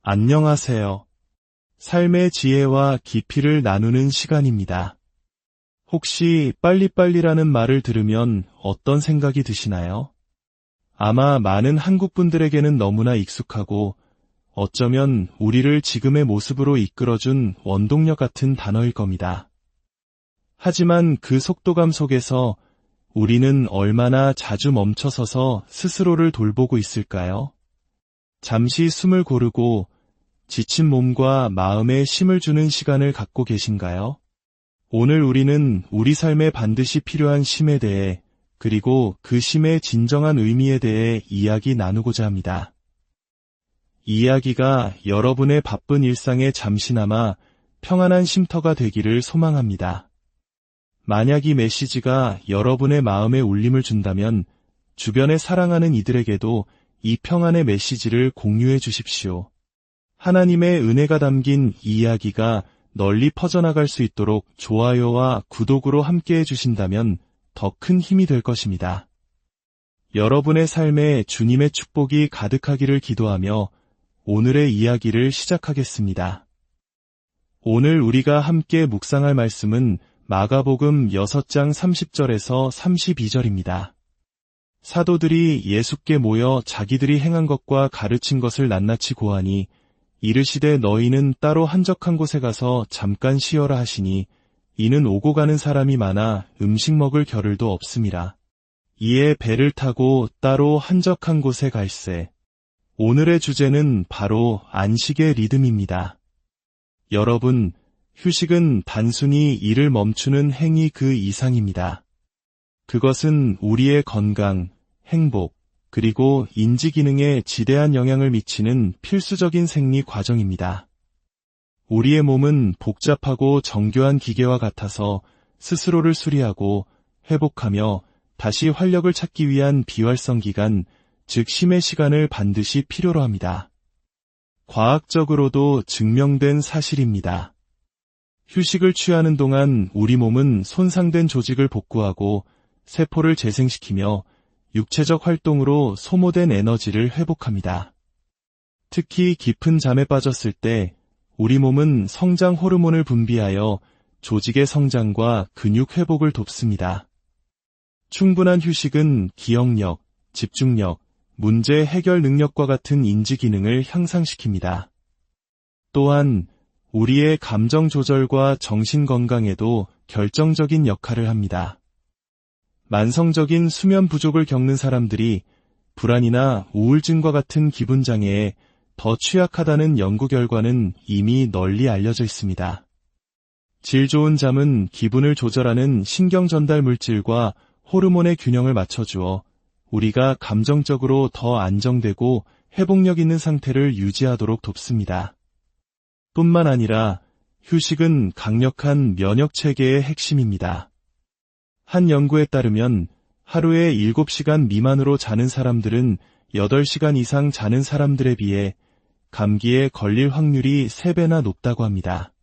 안녕하세요. 삶의 지혜와 깊이를 나누는 시간입니다. 혹시 빨리빨리라는 말을 들으면 어떤 생각이 드시나요? 아마 많은 한국 분들에게는 너무나 익숙하고 어쩌면 우리를 지금의 모습으로 이끌어준 원동력 같은 단어일 겁니다. 하지만 그 속도감 속에서 우리는 얼마나 자주 멈춰서서 스스로를 돌보고 있을까요? 잠시 숨을 고르고 지친 몸과 마음에 쉼을 주는 시간을 갖고 계신가요? 오늘 우리는 우리 삶에 반드시 필요한 쉼에 대해 그리고 그 쉼의 진정한 의미에 대해 이야기 나누고자 합니다. 이 이야기가 여러분의 바쁜 일상에 잠시나마 평안한 쉼터가 되기를 소망합니다. 만약 이 메시지가 여러분의 마음에 울림을 준다면 주변에 사랑하는 이들에게도 이 평안의 메시지를 공유해 주십시오. 하나님의 은혜가 담긴 이 이야기가 널리 퍼져나갈 수 있도록 좋아요와 구독으로 함께해 주신다면 더 큰 힘이 될 것입니다. 여러분의 삶에 주님의 축복이 가득하기를 기도하며 오늘의 이야기를 시작하겠습니다. 오늘 우리가 함께 묵상할 말씀은 마가복음 6장 30절에서 32절입니다. 사도들이 예수께 모여 자기들이 행한 것과 가르친 것을 낱낱이 고하니 이르시되 너희는 따로 한적한 곳에 가서 잠깐 쉬어라 하시니 이는 오고 가는 사람이 많아 음식 먹을 겨를도 없음이라. 이에 배를 타고 따로 한적한 곳에 갈새. 오늘의 주제는 바로 안식의 리듬입니다. 여러분, 휴식은 단순히 일을 멈추는 행위 그 이상입니다. 그것은 우리의 건강, 행복, 그리고 인지 기능에 지대한 영향을 미치는 필수적인 생리 과정입니다. 우리의 몸은 복잡하고 정교한 기계와 같아서 스스로를 수리하고 회복하며 다시 활력을 찾기 위한 비활성 기간, 즉 쉼의 시간을 반드시 필요로 합니다. 과학적으로도 증명된 사실입니다. 휴식을 취하는 동안 우리 몸은 손상된 조직을 복구하고 세포를 재생시키며 육체적 활동으로 소모된 에너지를 회복합니다. 특히 깊은 잠에 빠졌을 때 우리 몸은 성장 호르몬을 분비하여 조직의 성장과 근육 회복을 돕습니다. 충분한 휴식은 기억력, 집중력, 문제 해결 능력과 같은 인지 기능을 향상시킵니다. 또한 우리의 감정 조절과 정신 건강에도 결정적인 역할을 합니다. 만성적인 수면 부족을 겪는 사람들이 불안이나 우울증과 같은 기분 장애에 더 취약하다는 연구 결과는 이미 널리 알려져 있습니다. 질 좋은 잠은 기분을 조절하는 신경 전달 물질과 호르몬의 균형을 맞춰주어 우리가 감정적으로 더 안정되고 회복력 있는 상태를 유지하도록 돕습니다. 뿐만 아니라 휴식은 강력한 면역 체계의 핵심입니다. 한 연구에 따르면 하루에 7시간 미만으로 자는 사람들은 8시간 이상 자는 사람들에 비해 감기에 걸릴 확률이 3배나 높다고 합니다.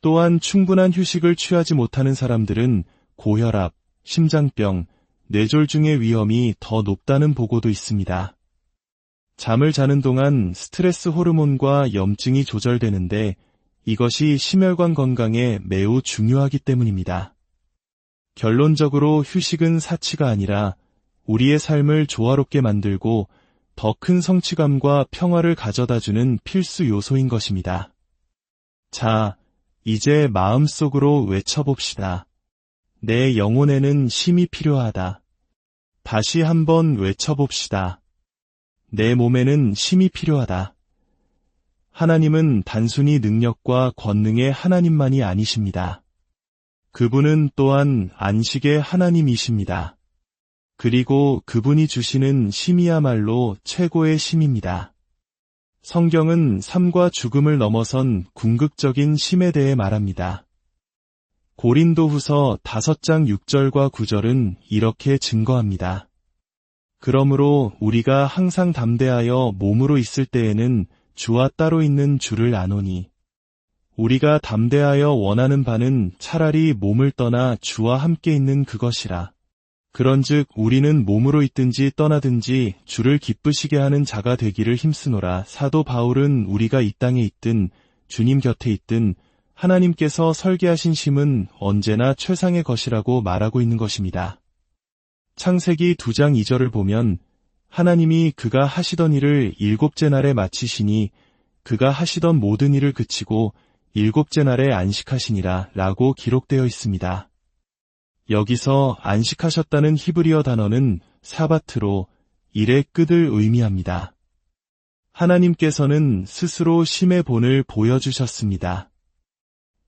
또한 충분한 휴식을 취하지 못하는 사람들은 고혈압, 심장병, 뇌졸중의 위험이 더 높다는 보고도 있습니다. 잠을 자는 동안 스트레스 호르몬과 염증이 조절되는데 이것이 심혈관 건강에 매우 중요하기 때문입니다. 결론적으로 휴식은 사치가 아니라 우리의 삶을 조화롭게 만들고 더 큰 성취감과 평화를 가져다주는 필수 요소인 것입니다. 자, 이제 마음속으로 외쳐봅시다. 내 영혼에는 쉼이 필요하다. 다시 한번 외쳐봅시다. 내 몸에는 쉼이 필요하다. 하나님은 단순히 능력과 권능의 하나님만이 아니십니다. 그분은 또한 안식의 하나님이십니다. 그리고 그분이 주시는 쉼이야말로 최고의 쉼입니다. 성경은 삶과 죽음을 넘어선 궁극적인 쉼에 대해 말합니다. 고린도후서 5장 6절과 9절은 이렇게 증거합니다. 그러므로 우리가 항상 담대하여 몸으로 있을 때에는 주와 따로 있는 줄을 아노니 우리가 담대하여 원하는 바는 차라리 몸을 떠나 주와 함께 있는 그것이라. 그런즉 우리는 몸으로 있든지 떠나든지 주를 기쁘시게 하는 자가 되기를 힘쓰노라. 사도 바울은 우리가 이 땅에 있든 주님 곁에 있든 하나님께서 설계하신 심은 언제나 최상의 것이라고 말하고 있는 것입니다. 창세기 2장 2절을 보면 하나님이 그가 하시던 일을 일곱째 날에 마치시니 그가 하시던 모든 일을 그치고 일곱째 날에 안식하시니라 라고 기록되어 있습니다. 여기서 안식하셨다는 히브리어 단어는 사바트로 일의 끝을 의미합니다. 하나님께서는 스스로 심의 본을 보여주셨습니다.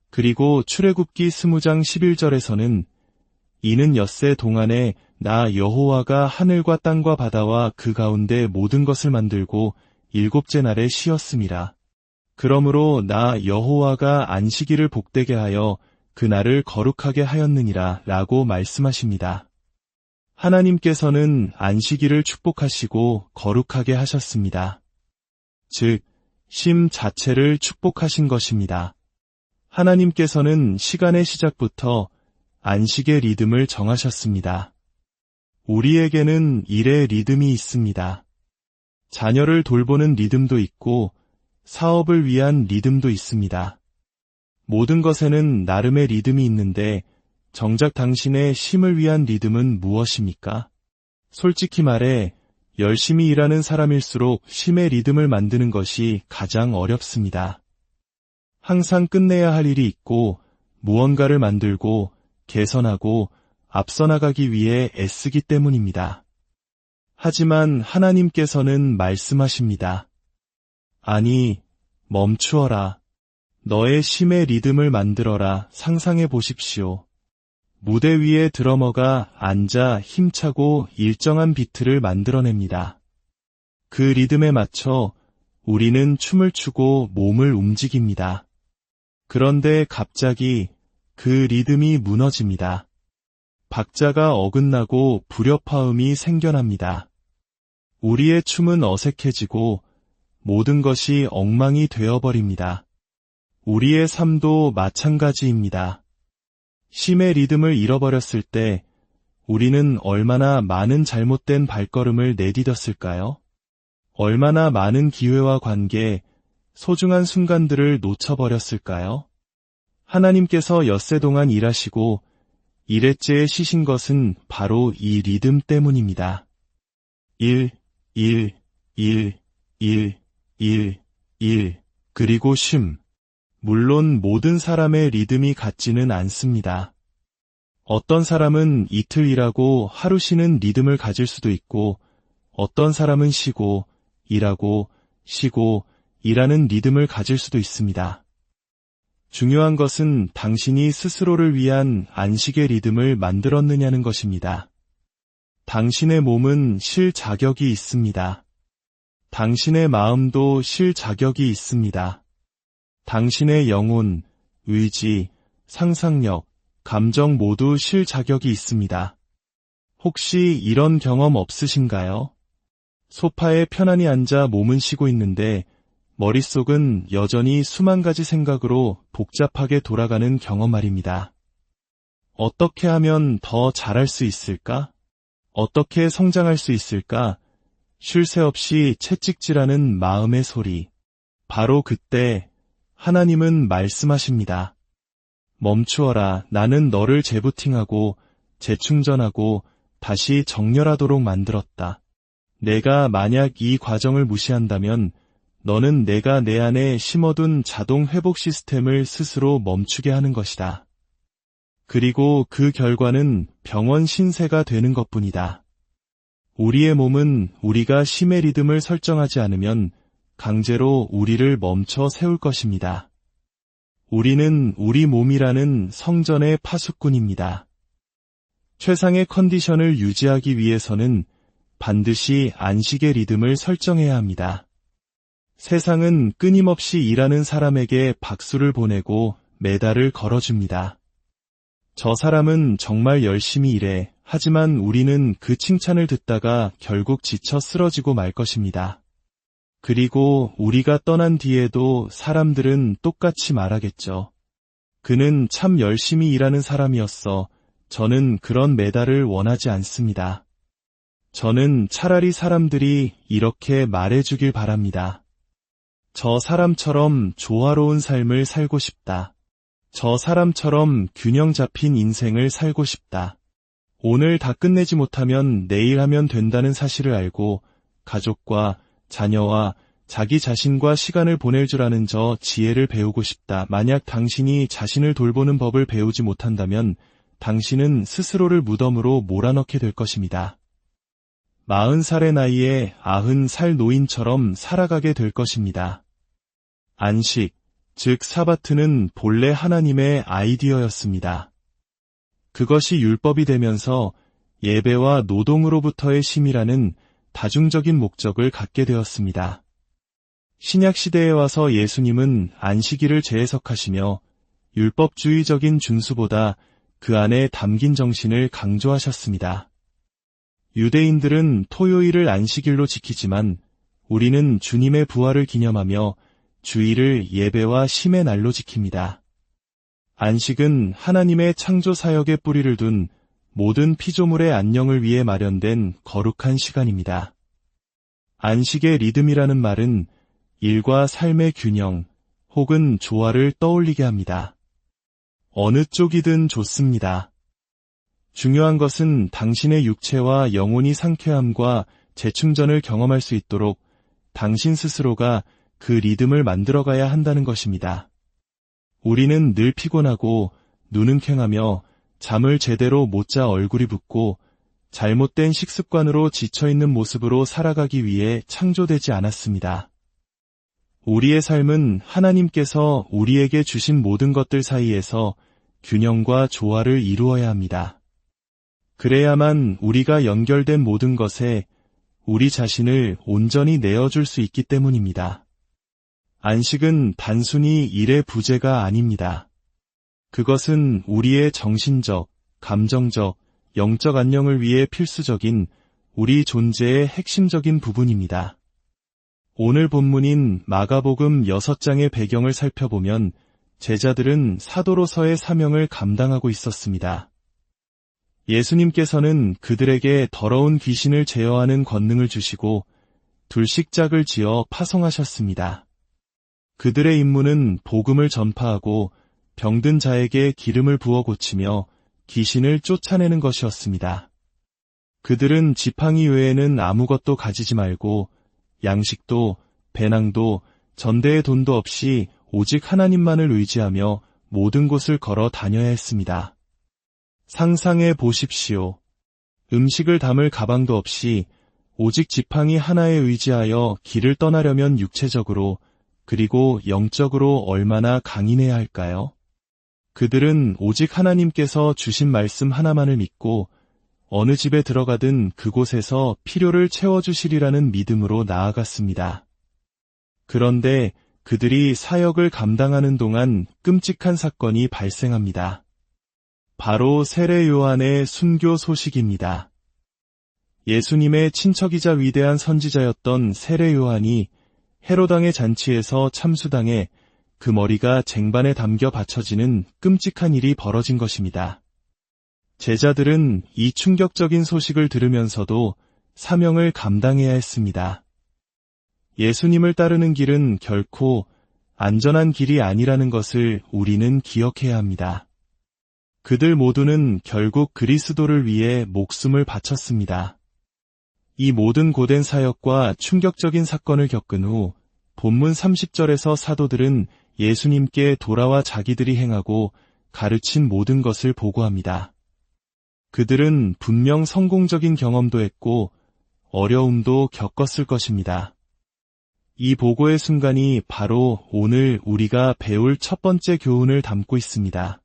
그리고 출애굽기 20장 11절에서는 이는 엿새 동안에 나 여호와가 하늘과 땅과 바다와 그 가운데 모든 것을 만들고 일곱째 날에 쉬었음이라. 그러므로 나 여호와가 안식일을 복되게 하여 그 날을 거룩하게 하였느니라 라고 말씀하십니다. 하나님께서는 안식일을 축복하시고 거룩하게 하셨습니다. 즉, 심 자체를 축복하신 것입니다. 하나님께서는 시간의 시작부터 안식의 리듬을 정하셨습니다. 우리에게는 일의 리듬이 있습니다. 자녀를 돌보는 리듬도 있고 사업을 위한 리듬도 있습니다. 모든 것에는 나름의 리듬이 있는데 정작 당신의 쉼을 위한 리듬은 무엇입니까? 솔직히 말해 열심히 일하는 사람일수록 쉼의 리듬을 만드는 것이 가장 어렵습니다. 항상 끝내야 할 일이 있고 무언가를 만들고 개선하고 앞서 나가기 위해 애쓰기 때문입니다. 하지만 하나님께서는 말씀하십니다. 아니, 멈추어라. 너의 쉼의 리듬을 만들어라. 상상해 보십시오. 무대 위에 드러머가 앉아 힘차고 일정한 비트를 만들어냅니다. 그 리듬에 맞춰 우리는 춤을 추고 몸을 움직입니다. 그런데 갑자기 그 리듬이 무너집니다. 박자가 어긋나고 불협화음이 생겨납니다. 우리의 춤은 어색해지고 모든 것이 엉망이 되어버립니다. 우리의 삶도 마찬가지입니다. 쉼의 리듬을 잃어버렸을 때 우리는 얼마나 많은 잘못된 발걸음을 내디뎠을까요? 얼마나 많은 기회와 관계, 소중한 순간들을 놓쳐버렸을까요? 하나님께서 엿새 동안 일하시고 일회째에 쉬신 것은 바로 이 리듬 때문입니다. 1, 1, 1, 1, 1, 1, 그리고 쉼. 물론 모든 사람의 리듬이 같지는 않습니다. 어떤 사람은 이틀 일하고 하루 쉬는 리듬을 가질 수도 있고 어떤 사람은 쉬고 일하고 쉬고 일하는 리듬을 가질 수도 있습니다. 중요한 것은 당신이 스스로를 위한 안식의 리듬을 만들었느냐는 것입니다. 당신의 몸은 쉴 자격이 있습니다. 당신의 마음도 쉴 자격이 있습니다. 당신의 영혼, 의지, 상상력, 감정 모두 쉴 자격이 있습니다. 혹시 이런 경험 없으신가요? 소파에 편안히 앉아 몸은 쉬고 있는데 머릿속은 여전히 수만 가지 생각으로 복잡하게 돌아가는 경험 말입니다. 어떻게 하면 더 잘할 수 있을까? 어떻게 성장할 수 있을까? 쉴 새 없이 채찍질하는 마음의 소리. 바로 그때 하나님은 말씀하십니다. 멈추어라. 나는 너를 재부팅하고 재충전하고 다시 정렬하도록 만들었다. 내가 만약 이 과정을 무시한다면 너는 내가 내 안에 심어둔 자동 회복 시스템을 스스로 멈추게 하는 것이다. 그리고 그 결과는 병원 신세가 되는 것뿐이다. 우리의 몸은 우리가 쉼의 리듬을 설정하지 않으면 강제로 우리를 멈춰 세울 것입니다. 우리는 우리 몸이라는 성전의 파수꾼입니다. 최상의 컨디션을 유지하기 위해서는 반드시 안식의 리듬을 설정해야 합니다. 세상은 끊임없이 일하는 사람에게 박수를 보내고 메달을 걸어줍니다. 저 사람은 정말 열심히 일해. 하지만 우리는 그 칭찬을 듣다가 결국 지쳐 쓰러지고 말 것입니다. 그리고 우리가 떠난 뒤에도 사람들은 똑같이 말하겠죠. 그는 참 열심히 일하는 사람이었어. 저는 그런 메달을 원하지 않습니다. 저는 차라리 사람들이 이렇게 말해주길 바랍니다. 저 사람처럼 조화로운 삶을 살고 싶다. 저 사람처럼 균형 잡힌 인생을 살고 싶다. 오늘 다 끝내지 못하면 내일 하면 된다는 사실을 알고 가족과 자녀와 자기 자신과 시간을 보낼 줄 아는 저 지혜를 배우고 싶다. 만약 당신이 자신을 돌보는 법을 배우지 못한다면 당신은 스스로를 무덤으로 몰아넣게 될 것입니다. 40살의 나이에 90살 노인처럼 살아가게 될 것입니다. 안식, 즉 사바트는 본래 하나님의 아이디어였습니다. 그것이 율법이 되면서 예배와 노동으로부터의 쉼이라는 다중적인 목적을 갖게 되었습니다. 신약시대에 와서 예수님은 안식일을 재해석하시며 율법주의적인 준수보다 그 안에 담긴 정신을 강조하셨습니다. 유대인들은 토요일을 안식일로 지키지만 우리는 주님의 부활을 기념하며 주일을 예배와 쉼의 날로 지킵니다. 안식은 하나님의 창조 사역에 뿌리를 둔 모든 피조물의 안녕을 위해 마련된 거룩한 시간입니다. 안식의 리듬이라는 말은 일과 삶의 균형 혹은 조화를 떠올리게 합니다. 어느 쪽이든 좋습니다. 중요한 것은 당신의 육체와 영혼이 상쾌함과 재충전을 경험할 수 있도록 당신 스스로가 그 리듬을 만들어가야 한다는 것입니다. 우리는 늘 피곤하고 눈은 퀭하며 잠을 제대로 못 자 얼굴이 붓고 잘못된 식습관으로 지쳐있는 모습으로 살아가기 위해 창조되지 않았습니다. 우리의 삶은 하나님께서 우리에게 주신 모든 것들 사이에서 균형과 조화를 이루어야 합니다. 그래야만 우리가 연결된 모든 것에 우리 자신을 온전히 내어줄 수 있기 때문입니다. 안식은 단순히 일의 부재가 아닙니다. 그것은 우리의 정신적, 감정적, 영적 안녕을 위해 필수적인 우리 존재의 핵심적인 부분입니다. 오늘 본문인 마가복음 6장의 배경을 살펴보면 제자들은 사도로서의 사명을 감당하고 있었습니다. 예수님께서는 그들에게 더러운 귀신을 제어하는 권능을 주시고 둘식짝을 지어 파송하셨습니다. 그들의 임무는 복음을 전파하고 병든 자에게 기름을 부어 고치며 귀신을 쫓아내는 것이었습니다. 그들은 지팡이 외에는 아무것도 가지지 말고 양식도 배낭도 전대의 돈도 없이 오직 하나님만을 의지하며 모든 곳을 걸어 다녀야 했습니다. 상상해 보십시오. 음식을 담을 가방도 없이 오직 지팡이 하나에 의지하여 길을 떠나려면 육체적으로 그리고 영적으로 얼마나 강인해야 할까요? 그들은 오직 하나님께서 주신 말씀 하나만을 믿고 어느 집에 들어가든 그곳에서 필요를 채워주시리라는 믿음으로 나아갔습니다. 그런데 그들이 사역을 감당하는 동안 끔찍한 사건이 발생합니다. 바로 세례 요한의 순교 소식입니다. 예수님의 친척이자 위대한 선지자였던 세례 요한이 헤로당의 잔치에서 참수당해 그 머리가 쟁반에 담겨 바쳐지는 끔찍한 일이 벌어진 것입니다. 제자들은 이 충격적인 소식을 들으면서도 사명을 감당해야 했습니다. 예수님을 따르는 길은 결코 안전한 길이 아니라는 것을 우리는 기억해야 합니다. 그들 모두는 결국 그리스도를 위해 목숨을 바쳤습니다. 이 모든 고된 사역과 충격적인 사건을 겪은 후 본문 30절에서 사도들은 예수님께 돌아와 자기들이 행하고 가르친 모든 것을 보고합니다. 그들은 분명 성공적인 경험도 했고 어려움도 겪었을 것입니다. 이 보고의 순간이 바로 오늘 우리가 배울 첫 번째 교훈을 담고 있습니다.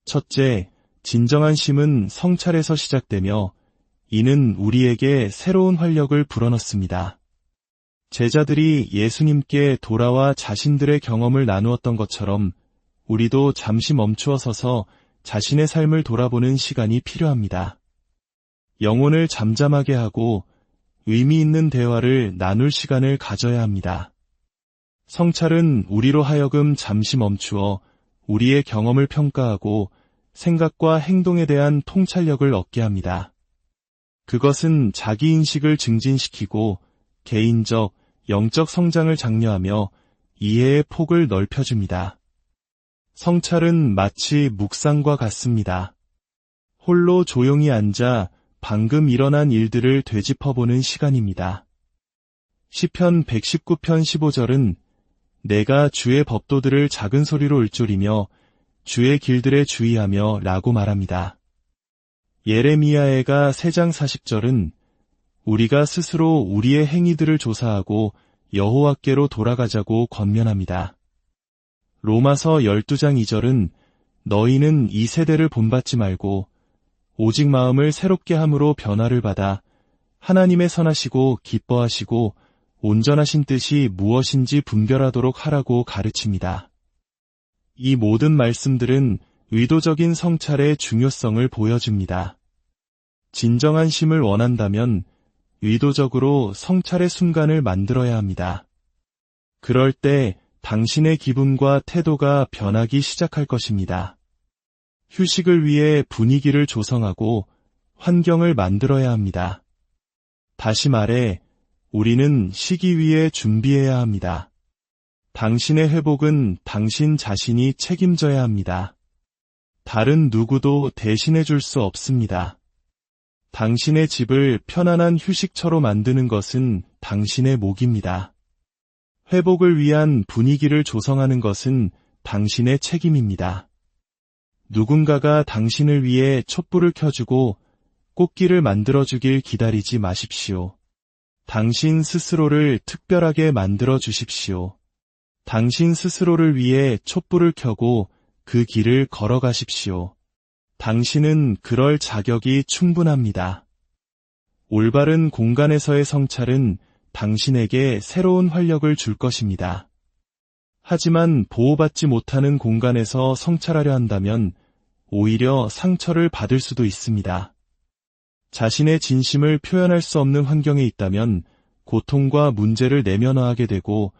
첫째, 진정한 쉼은 성찰에서 시작되며 이는 우리에게 새로운 활력을 불어넣습니다. 제자들이 예수님께 돌아와 자신들의 경험을 나누었던 것처럼 우리도 잠시 멈추어 서서 자신의 삶을 돌아보는 시간이 필요합니다. 영혼을 잠잠하게 하고 의미 있는 대화를 나눌 시간을 가져야 합니다. 성찰은 우리로 하여금 잠시 멈추어 우리의 경험을 평가하고 생각과 행동에 대한 통찰력을 얻게 합니다. 그것은 자기인식을 증진시키고 개인적, 영적 성장을 장려하며 이해의 폭을 넓혀줍니다. 성찰은 마치 묵상과 같습니다. 홀로 조용히 앉아 방금 일어난 일들을 되짚어보는 시간입니다. 시편 119편 15절은 내가 주의 법도들을 작은 소리로 읊조리며 주의 길들에 주의하며 라고 말합니다. 예레미야애가 3장 40절은 우리가 스스로 우리의 행위들을 조사하고 여호와께로 돌아가자고 권면합니다. 로마서 12장 2절은 너희는 이 세대를 본받지 말고 오직 마음을 새롭게 함으로 변화를 받아 하나님의 선하시고 기뻐하시고 온전하신 뜻이 무엇인지 분별하도록 하라고 가르칩니다. 이 모든 말씀들은 의도적인 성찰의 중요성을 보여줍니다. 진정한 쉼을 원한다면 의도적으로 성찰의 순간을 만들어야 합니다. 그럴 때 당신의 기분과 태도가 변하기 시작할 것입니다. 휴식을 위해 분위기를 조성하고 환경을 만들어야 합니다. 다시 말해, 우리는 쉬기 위해 준비해야 합니다. 당신의 회복은 당신 자신이 책임져야 합니다. 다른 누구도 대신해 줄 수 없습니다. 당신의 집을 편안한 휴식처로 만드는 것은 당신의 몫입니다. 회복을 위한 분위기를 조성하는 것은 당신의 책임입니다. 누군가가 당신을 위해 촛불을 켜주고 꽃길을 만들어주길 기다리지 마십시오. 당신 스스로를 특별하게 만들어 주십시오. 당신 스스로를 위해 촛불을 켜고 그 길을 걸어가십시오. 당신은 그럴 자격이 충분합니다. 올바른 공간에서의 성찰은 당신에게 새로운 활력을 줄 것입니다. 하지만 보호받지 못하는 공간에서 성찰하려 한다면 오히려 상처를 받을 수도 있습니다. 자신의 진심을 표현할 수 없는 환경에 있다면 고통과 문제를 내면화하게 되고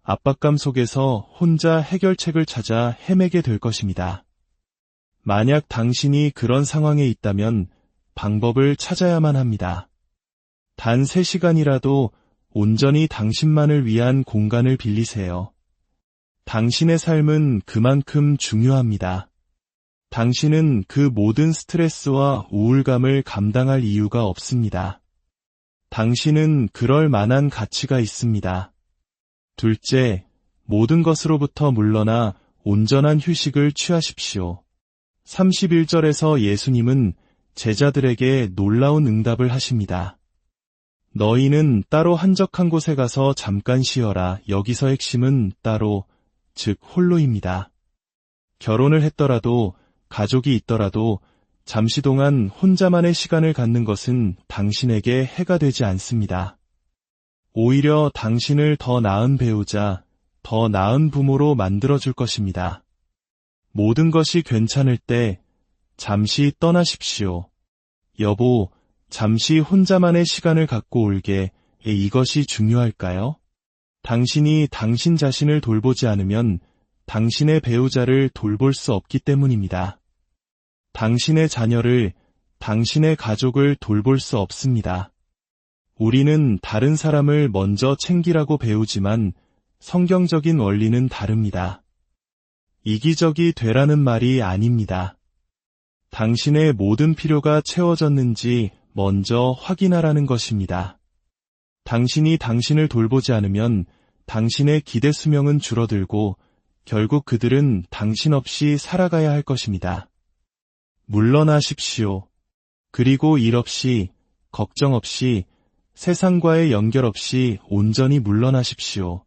압박감 속에서 혼자 해결책을 찾아 헤매게 될 것입니다. 만약 당신이 그런 상황에 있다면 방법을 찾아야만 합니다. 단 3시간이라도 온전히 당신만을 위한 공간을 빌리세요. 당신의 삶은 그만큼 중요합니다. 당신은 그 모든 스트레스와 우울감을 감당할 이유가 없습니다. 당신은 그럴 만한 가치가 있습니다. 둘째, 모든 것으로부터 물러나 온전한 휴식을 취하십시오. 31절에서 예수님은 제자들에게 놀라운 응답을 하십니다. 너희는 따로 한적한 곳에 가서 잠깐 쉬어라. 여기서 핵심은 따로, 즉 홀로입니다. 결혼을 했더라도 가족이 있더라도 잠시 동안 혼자만의 시간을 갖는 것은 당신에게 해가 되지 않습니다. 오히려 당신을 더 나은 배우자, 더 나은 부모로 만들어줄 것입니다. 모든 것이 괜찮을 때 잠시 떠나십시오. 여보, 잠시 혼자만의 시간을 갖고 올게. 이것이 중요할까요? 당신이 당신 자신을 돌보지 않으면 당신의 배우자를 돌볼 수 없기 때문입니다. 당신의 자녀를, 당신의 가족을 돌볼 수 없습니다. 우리는 다른 사람을 먼저 챙기라고 배우지만 성경적인 원리는 다릅니다. 이기적이 되라는 말이 아닙니다. 당신의 모든 필요가 채워졌는지 먼저 확인하라는 것입니다. 당신이 당신을 돌보지 않으면 당신의 기대 수명은 줄어들고 결국 그들은 당신 없이 살아가야 할 것입니다. 물러나십시오. 그리고 일 없이, 걱정 없이, 세상과의 연결 없이 온전히 물러나십시오.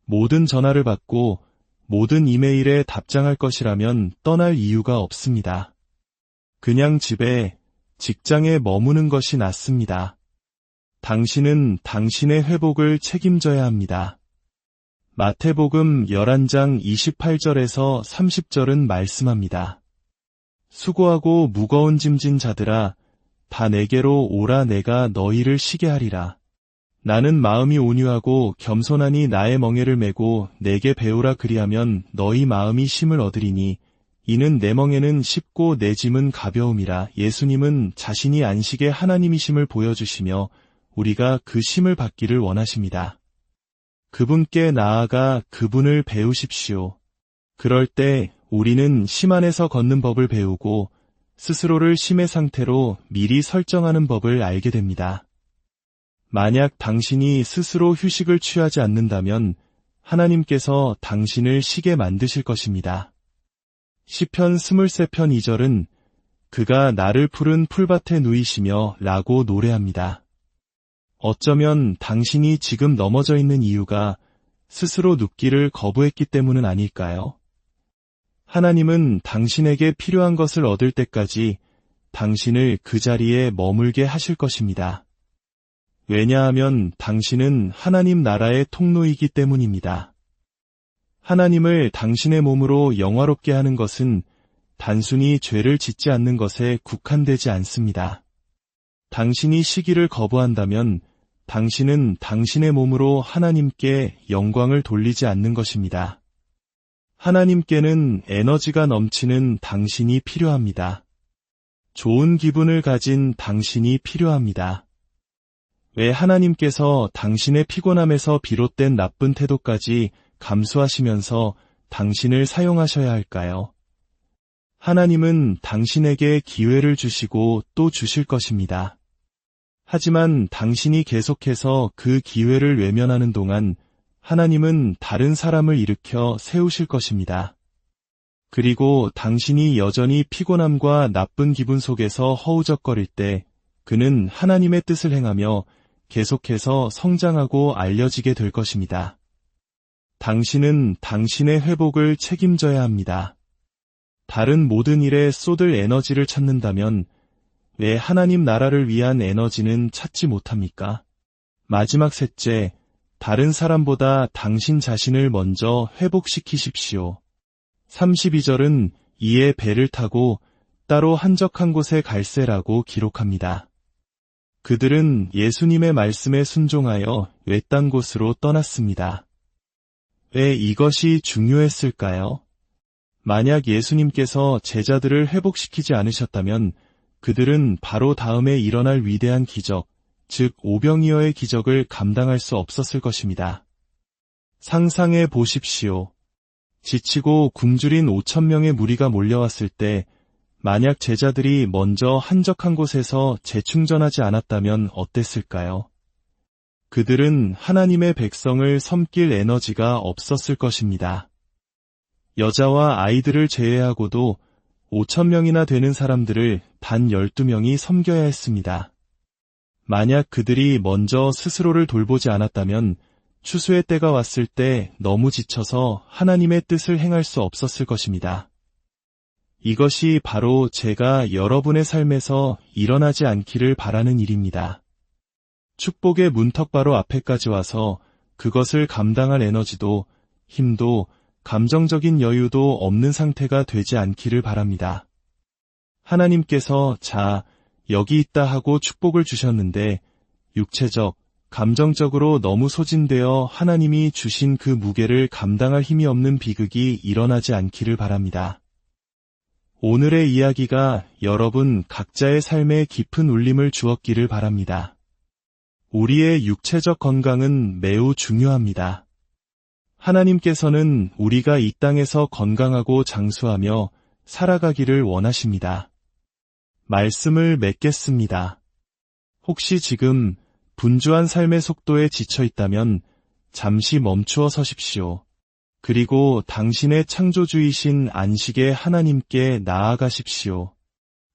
모든 전화를 받고 모든 이메일에 답장할 것이라면 떠날 이유가 없습니다. 그냥 집에, 직장에 머무는 것이 낫습니다. 당신은 당신의 회복을 책임져야 합니다. 마태복음 11장 28절에서 30절은 말씀합니다. 수고하고 무거운 짐진 자들아, 다 내게로 오라. 내가 너희를 쉬게 하리라. 나는 마음이 온유하고 겸손하니 나의 멍에를 메고 내게 배우라. 그리하면 너희 마음이 쉼을 얻으리니 이는 내 멍에는 쉽고 내 짐은 가벼움이라. 예수님은 자신이 안식의 하나님이심을 보여주시며 우리가 그 쉼을 받기를 원하십니다. 그분께 나아가 그분을 배우십시오. 그럴 때 우리는 쉼 안에서 걷는 법을 배우고 스스로를 쉼의 상태로 미리 설정하는 법을 알게 됩니다. 만약 당신이 스스로 휴식을 취하지 않는다면 하나님께서 당신을 쉬게 만드실 것입니다. 시편 23편 2절은 그가 나를 푸른 풀밭에 누이시며 라고 노래합니다. 어쩌면 당신이 지금 넘어져 있는 이유가 스스로 눕기를 거부했기 때문은 아닐까요? 하나님은 당신에게 필요한 것을 얻을 때까지 당신을 그 자리에 머물게 하실 것입니다. 왜냐하면 당신은 하나님 나라의 통로이기 때문입니다. 하나님을 당신의 몸으로 영화롭게 하는 것은 단순히 죄를 짓지 않는 것에 국한되지 않습니다. 당신이 쉬기를 거부한다면 당신은 당신의 몸으로 하나님께 영광을 돌리지 않는 것입니다. 하나님께는 에너지가 넘치는 당신이 필요합니다. 좋은 기분을 가진 당신이 필요합니다. 왜 하나님께서 당신의 피곤함에서 비롯된 나쁜 태도까지 감수하시면서 당신을 사용하셔야 할까요? 하나님은 당신에게 기회를 주시고 또 주실 것입니다. 하지만 당신이 계속해서 그 기회를 외면하는 동안 하나님은 다른 사람을 일으켜 세우실 것입니다. 그리고 당신이 여전히 피곤함과 나쁜 기분 속에서 허우적거릴 때 그는 하나님의 뜻을 행하며 계속해서 성장하고 알려지게 될 것입니다. 당신은 당신의 회복을 책임져야 합니다. 다른 모든 일에 쏟을 에너지를 찾는다면 왜 하나님 나라를 위한 에너지는 찾지 못합니까? 마지막 셋째, 다른 사람보다 당신 자신을 먼저 회복시키십시오. 32절은 이에 배를 타고 따로 한적한 곳에 갈새라고 기록합니다. 그들은 예수님의 말씀에 순종하여 외딴 곳으로 떠났습니다. 왜 이것이 중요했을까요? 만약 예수님께서 제자들을 회복시키지 않으셨다면 그들은 바로 다음에 일어날 위대한 기적, 즉 오병이어의 기적을 감당할 수 없었을 것입니다. 상상해 보십시오. 지치고 굶주린 5,000명의 무리가 몰려왔을 때 만약 제자들이 먼저 한적한 곳에서 재충전하지 않았다면 어땠을까요? 그들은 하나님의 백성을 섬길 에너지가 없었을 것입니다. 여자와 아이들을 제외하고도 5,000명이나 되는 사람들을 단 12명이 섬겨야 했습니다. 만약 그들이 먼저 스스로를 돌보지 않았다면 추수의 때가 왔을 때 너무 지쳐서 하나님의 뜻을 행할 수 없었을 것입니다. 이것이 바로 제가 여러분의 삶에서 일어나지 않기를 바라는 일입니다. 축복의 문턱바로 앞에까지 와서 그것을 감당할 에너지도 힘도 감정적인 여유도 없는 상태가 되지 않기를 바랍니다. 하나님께서 자, 여기 있다 하고 축복을 주셨는데 육체적, 감정적으로 너무 소진되어 하나님이 주신 그 무게를 감당할 힘이 없는 비극이 일어나지 않기를 바랍니다. 오늘의 이야기가 여러분 각자의 삶에 깊은 울림을 주었기를 바랍니다. 우리의 육체적 건강은 매우 중요합니다. 하나님께서는 우리가 이 땅에서 건강하고 장수하며 살아가기를 원하십니다. 말씀을 맺겠습니다. 혹시 지금 분주한 삶의 속도에 지쳐 있다면 잠시 멈추어 서십시오. 그리고 당신의 창조주이신 안식의 하나님께 나아가십시오.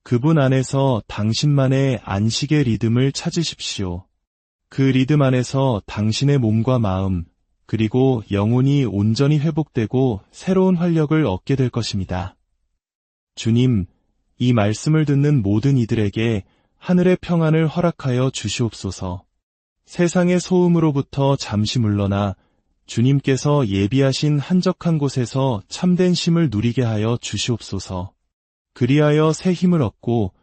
그분 안에서 당신만의 안식의 리듬을 찾으십시오. 그 리듬 안에서 당신의 몸과 마음, 그리고 영혼이 온전히 회복되고 새로운 활력을 얻게 될 것입니다. 주님, 이 말씀을 듣는 모든 이들에게 하늘의 평안을 허락하여 주시옵소서. 세상의 소음으로부터 잠시 물러나 주님께서 예비하신 한적한 곳에서 참된 쉼을 누리게 하여 주시옵소서. 그리하여 새 힘을 얻고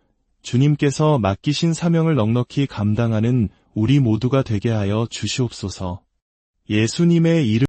주님께서 맡기신 사명을 넉넉히 감당하는 우리 모두가 되게 하여 주시옵소서. 예수님의 이름